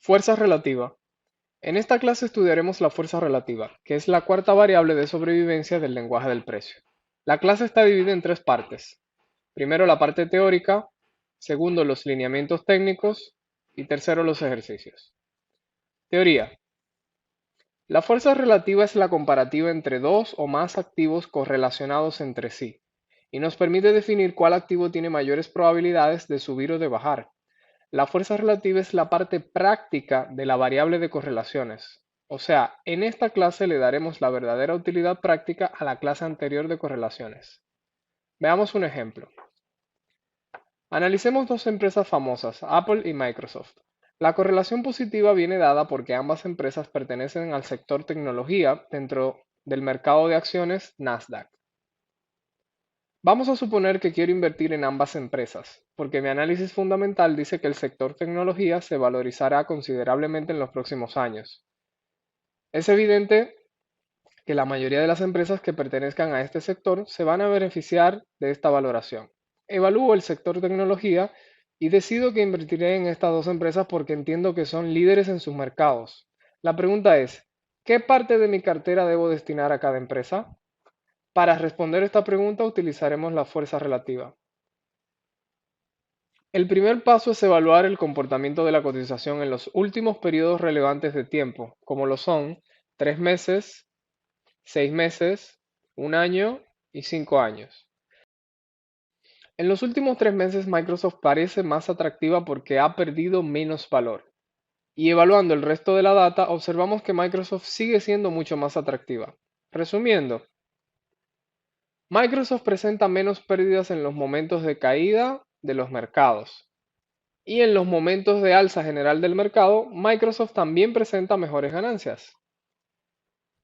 Fuerza relativa. En esta clase estudiaremos la fuerza relativa, que es la cuarta variable de sobrevivencia del lenguaje del precio. La clase está dividida en tres partes. Primero la parte teórica, segundo los lineamientos técnicos y tercero los ejercicios. Teoría. La fuerza relativa es la comparativa entre dos o más activos correlacionados entre sí, y nos permite definir cuál activo tiene mayores probabilidades de subir o de bajar. La fuerza relativa es la parte práctica de la variable de correlaciones. O sea, en esta clase le daremos la verdadera utilidad práctica a la clase anterior de correlaciones. Veamos un ejemplo. Analicemos dos empresas famosas, Apple y Microsoft. La correlación positiva viene dada porque ambas empresas pertenecen al sector tecnología dentro del mercado de acciones Nasdaq. Vamos a suponer que quiero invertir en ambas empresas, porque mi análisis fundamental dice que el sector tecnología se valorizará considerablemente en los próximos años. Es evidente que la mayoría de las empresas que pertenezcan a este sector se van a beneficiar de esta valoración. Evalúo el sector tecnología y decido que invertiré en estas dos empresas porque entiendo que son líderes en sus mercados. La pregunta es, ¿qué parte de mi cartera debo destinar a cada empresa? Para responder esta pregunta utilizaremos la fuerza relativa. El primer paso es evaluar el comportamiento de la cotización en los últimos periodos relevantes de tiempo, como lo son 3 meses, 6 meses, un año y 5 años. En los últimos 3 meses Microsoft parece más atractiva porque ha perdido menos valor. Y evaluando el resto de la data, observamos que Microsoft sigue siendo mucho más atractiva. Resumiendo, Microsoft presenta menos pérdidas en los momentos de caída de los mercados. Y en los momentos de alza general del mercado, Microsoft también presenta mejores ganancias.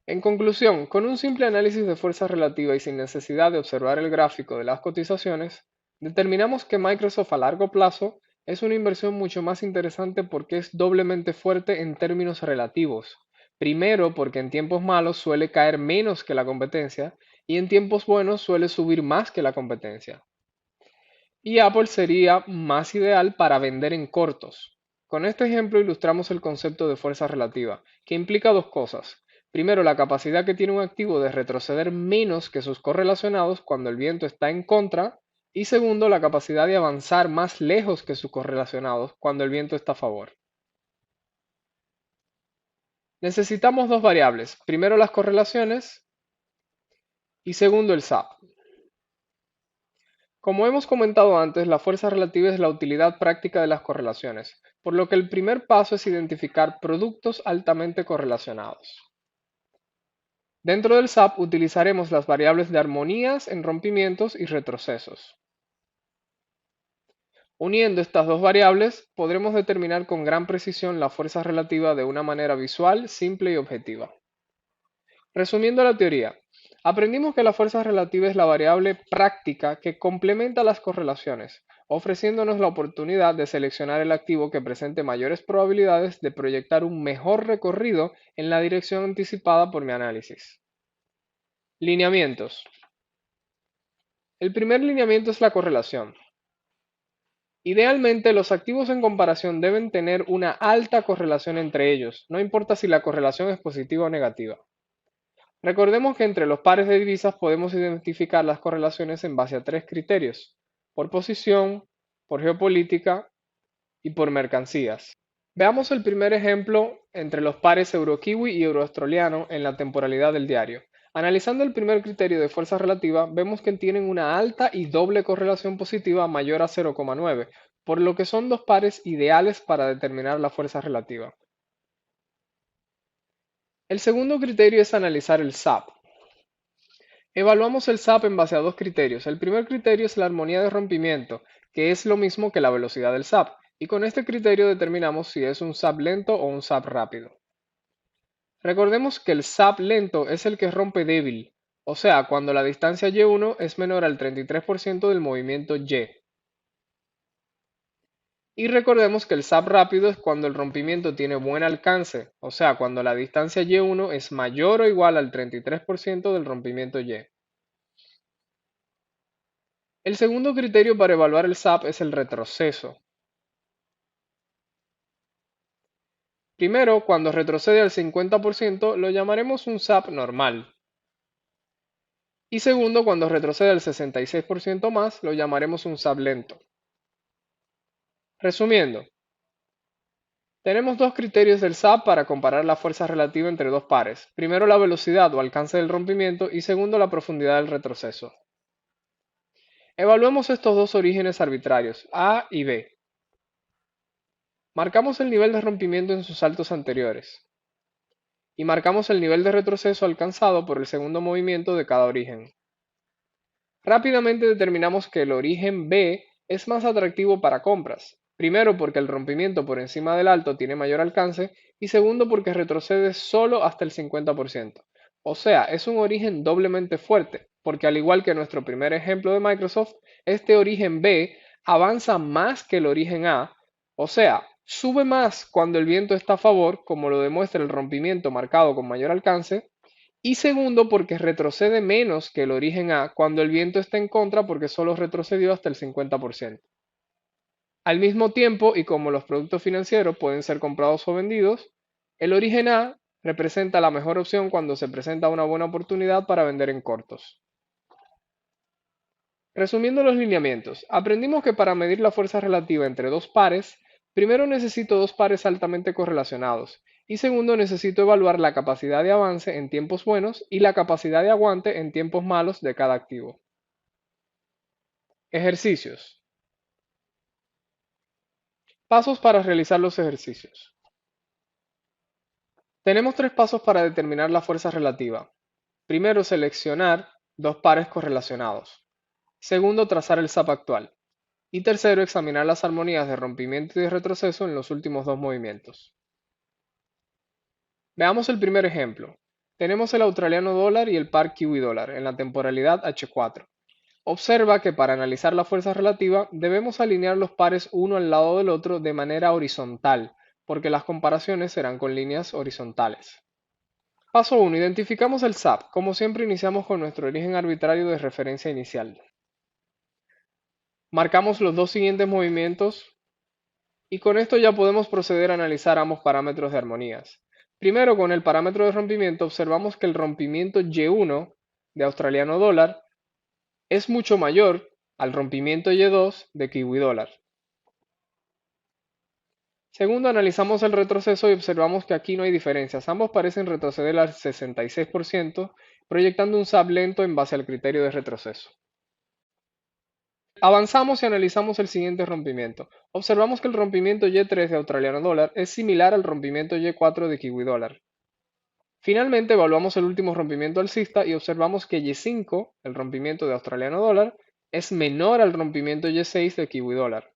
En conclusión, con un simple análisis de fuerza relativa y sin necesidad de observar el gráfico de las cotizaciones, determinamos que Microsoft a largo plazo es una inversión mucho más interesante porque es doblemente fuerte en términos relativos. Primero, porque en tiempos malos suele caer menos que la competencia y en tiempos buenos suele subir más que la competencia. Y Apple sería más ideal para vender en cortos. Con este ejemplo ilustramos el concepto de fuerza relativa, que implica dos cosas. Primero, la capacidad que tiene un activo de retroceder menos que sus correlacionados cuando el viento está en contra. Y segundo, la capacidad de avanzar más lejos que sus correlacionados cuando el viento está a favor. Necesitamos dos variables. Primero, las correlaciones y segundo, el SAP. Como hemos comentado antes, la fuerza relativa es la utilidad práctica de las correlaciones, por lo que el primer paso es identificar productos altamente correlacionados. Dentro del SAP utilizaremos las variables de armonías en rompimientos y retrocesos. Uniendo estas dos variables, podremos determinar con gran precisión la fuerza relativa de una manera visual, simple y objetiva. Resumiendo la teoría, aprendimos que la fuerza relativa es la variable práctica que complementa las correlaciones, ofreciéndonos la oportunidad de seleccionar el activo que presente mayores probabilidades de proyectar un mejor recorrido en la dirección anticipada por mi análisis. Lineamientos. El primer lineamiento es la correlación. Idealmente, los activos en comparación deben tener una alta correlación entre ellos, no importa si la correlación es positiva o negativa. Recordemos que entre los pares de divisas podemos identificar las correlaciones en base a tres criterios: por posición, por geopolítica y por mercancías. Veamos el primer ejemplo entre los pares euro-kiwi y euro-australiano en la temporalidad del diario. Analizando el primer criterio de fuerza relativa, vemos que tienen una alta y doble correlación positiva mayor a 0,9, por lo que son dos pares ideales para determinar la fuerza relativa. El segundo criterio es analizar el SAP. Evaluamos el SAP en base a dos criterios. El primer criterio es la armonía de rompimiento, que es lo mismo que la velocidad del SAP, y con este criterio determinamos si es un SAP lento o un SAP rápido. Recordemos que el SAP lento es el que rompe débil, o sea, cuando la distancia y1 es menor al 33% del movimiento y. Y recordemos que el SAP rápido es cuando el rompimiento tiene buen alcance, o sea, cuando la distancia y1 es mayor o igual al 33% del rompimiento y. El segundo criterio para evaluar el SAP es el retroceso. Primero, cuando retrocede al 50%, lo llamaremos un SAP normal. Y segundo, cuando retrocede al 66% más, lo llamaremos un SAP lento. Resumiendo, tenemos dos criterios del SAP para comparar la fuerza relativa entre dos pares. Primero, la velocidad o alcance del rompimiento y segundo, la profundidad del retroceso. Evaluemos estos dos orígenes arbitrarios, A y B. Marcamos el nivel de rompimiento en sus saltos anteriores y marcamos el nivel de retroceso alcanzado por el segundo movimiento de cada origen. Rápidamente determinamos que el origen B es más atractivo para compras. Primero porque el rompimiento por encima del alto tiene mayor alcance y segundo porque retrocede solo hasta el 50%. O sea, es un origen doblemente fuerte, porque al igual que nuestro primer ejemplo de Microsoft, este origen B avanza más que el origen A, o sea, sube más cuando el viento está a favor, como lo demuestra el rompimiento marcado con mayor alcance, y segundo, porque retrocede menos que el origen A cuando el viento está en contra porque solo retrocedió hasta el 50%. Al mismo tiempo, y como los productos financieros pueden ser comprados o vendidos, el origen A representa la mejor opción cuando se presenta una buena oportunidad para vender en cortos. Resumiendo los lineamientos, aprendimos que para medir la fuerza relativa entre dos pares, primero necesito dos pares altamente correlacionados y segundo necesito evaluar la capacidad de avance en tiempos buenos y la capacidad de aguante en tiempos malos de cada activo. Ejercicios. Pasos para realizar los ejercicios. Tenemos tres pasos para determinar la fuerza relativa. Primero, seleccionar dos pares correlacionados. Segundo, trazar el SAP actual. Y tercero, examinar las armonías de rompimiento y de retroceso en los últimos dos movimientos. Veamos el primer ejemplo. Tenemos el australiano dólar y el par kiwi dólar en la temporalidad H4. Observa que para analizar la fuerza relativa debemos alinear los pares uno al lado del otro de manera horizontal, porque las comparaciones serán con líneas horizontales. Paso 1. Identificamos el SAP. Como siempre iniciamos con nuestro origen arbitrario de referencia inicial. Marcamos los dos siguientes movimientos y con esto ya podemos proceder a analizar ambos parámetros de armonías. Primero, con el parámetro de rompimiento observamos que el rompimiento Y1 de australiano dólar es mucho mayor al rompimiento Y2 de kiwi dólar. Segundo, analizamos el retroceso y observamos que aquí no hay diferencias. Ambos parecen retroceder al 66%, proyectando un SAP lento en base al criterio de retroceso. Avanzamos y analizamos el siguiente rompimiento. Observamos que el rompimiento Y3 de australiano dólar es similar al rompimiento Y4 de kiwi dólar. Finalmente evaluamos el último rompimiento alcista y observamos que Y5, el rompimiento de australiano dólar, es menor al rompimiento Y6 de kiwi dólar.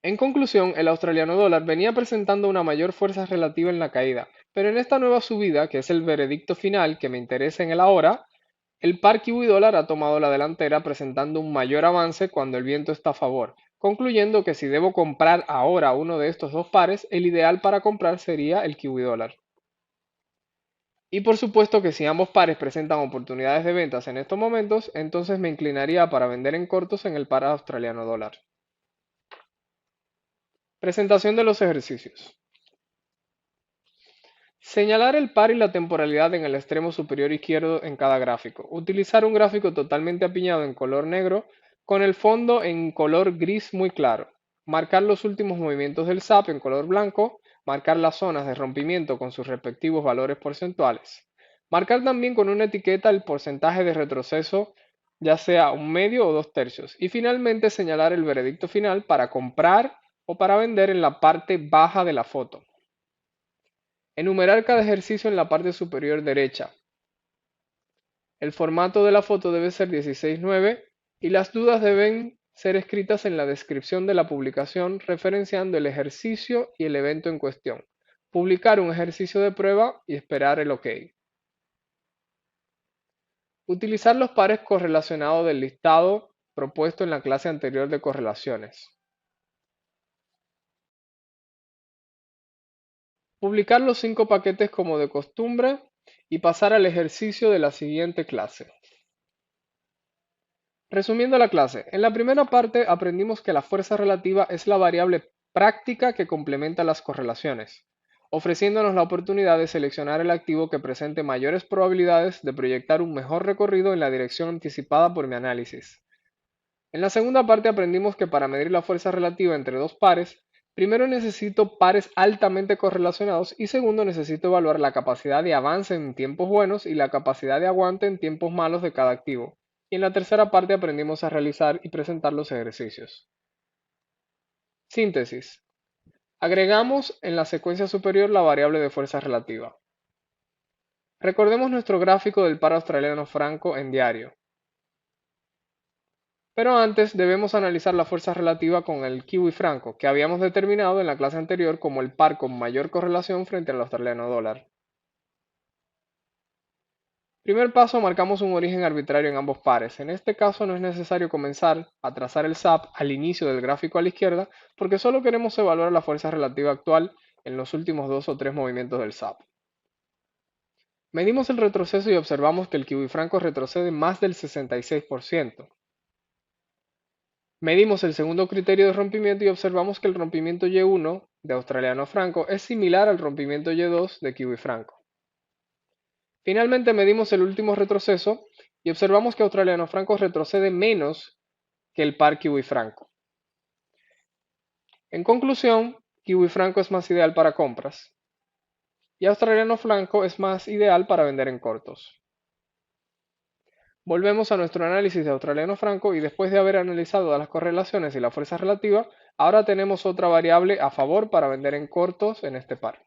En conclusión, el australiano dólar venía presentando una mayor fuerza relativa en la caída, pero en esta nueva subida, que es el veredicto final que me interesa en el ahora, el par kiwi dólar ha tomado la delantera presentando un mayor avance cuando el viento está a favor, concluyendo que si debo comprar ahora uno de estos dos pares, el ideal para comprar sería el kiwi dólar. Y por supuesto que si ambos pares presentan oportunidades de ventas en estos momentos, entonces me inclinaría para vender en cortos en el par australiano dólar. Presentación de los ejercicios. Señalar el par y la temporalidad en el extremo superior izquierdo en cada gráfico. Utilizar un gráfico totalmente apiñado en color negro con el fondo en color gris muy claro. Marcar los últimos movimientos del SAP en color blanco. Marcar las zonas de rompimiento con sus respectivos valores porcentuales. Marcar también con una etiqueta el porcentaje de retroceso, ya sea un medio o dos tercios. Y finalmente señalar el veredicto final para comprar o para vender en la parte baja de la foto. Enumerar cada ejercicio en la parte superior derecha. El formato de la foto debe ser 16:9 y las dudas deben ser escritas en la descripción de la publicación referenciando el ejercicio y el evento en cuestión. Publicar un ejercicio de prueba y esperar el OK. Utilizar los pares correlacionados del listado propuesto en la clase anterior de correlaciones. Publicar los 5 paquetes como de costumbre y pasar al ejercicio de la siguiente clase. Resumiendo la clase, en la primera parte aprendimos que la fuerza relativa es la variable práctica que complementa las correlaciones, ofreciéndonos la oportunidad de seleccionar el activo que presente mayores probabilidades de proyectar un mejor recorrido en la dirección anticipada por mi análisis. En la segunda parte aprendimos que para medir la fuerza relativa entre dos pares, primero necesito pares altamente correlacionados y segundo necesito evaluar la capacidad de avance en tiempos buenos y la capacidad de aguante en tiempos malos de cada activo. Y en la tercera parte aprendimos a realizar y presentar los ejercicios. Síntesis. Agregamos en la secuencia superior la variable de fuerza relativa. Recordemos nuestro gráfico del par australiano franco en diario. Pero antes debemos analizar la fuerza relativa con el kiwi franco, que habíamos determinado en la clase anterior como el par con mayor correlación frente al australiano dólar. Primer paso, marcamos un origen arbitrario en ambos pares. En este caso no es necesario comenzar a trazar el SAP al inicio del gráfico a la izquierda, porque solo queremos evaluar la fuerza relativa actual en los últimos 2 o 3 movimientos del SAP. Medimos el retroceso y observamos que el kiwi franco retrocede más del 66%. Medimos el segundo criterio de rompimiento y observamos que el rompimiento Y1 de australiano franco es similar al rompimiento Y2 de kiwi franco. Finalmente medimos el último retroceso y observamos que australiano franco retrocede menos que el par kiwi franco. En conclusión, kiwi franco es más ideal para compras y australiano franco es más ideal para vender en cortos. Volvemos a nuestro análisis de australiano franco y después de haber analizado las correlaciones y la fuerza relativa, ahora tenemos otra variable a favor para vender en cortos en este par.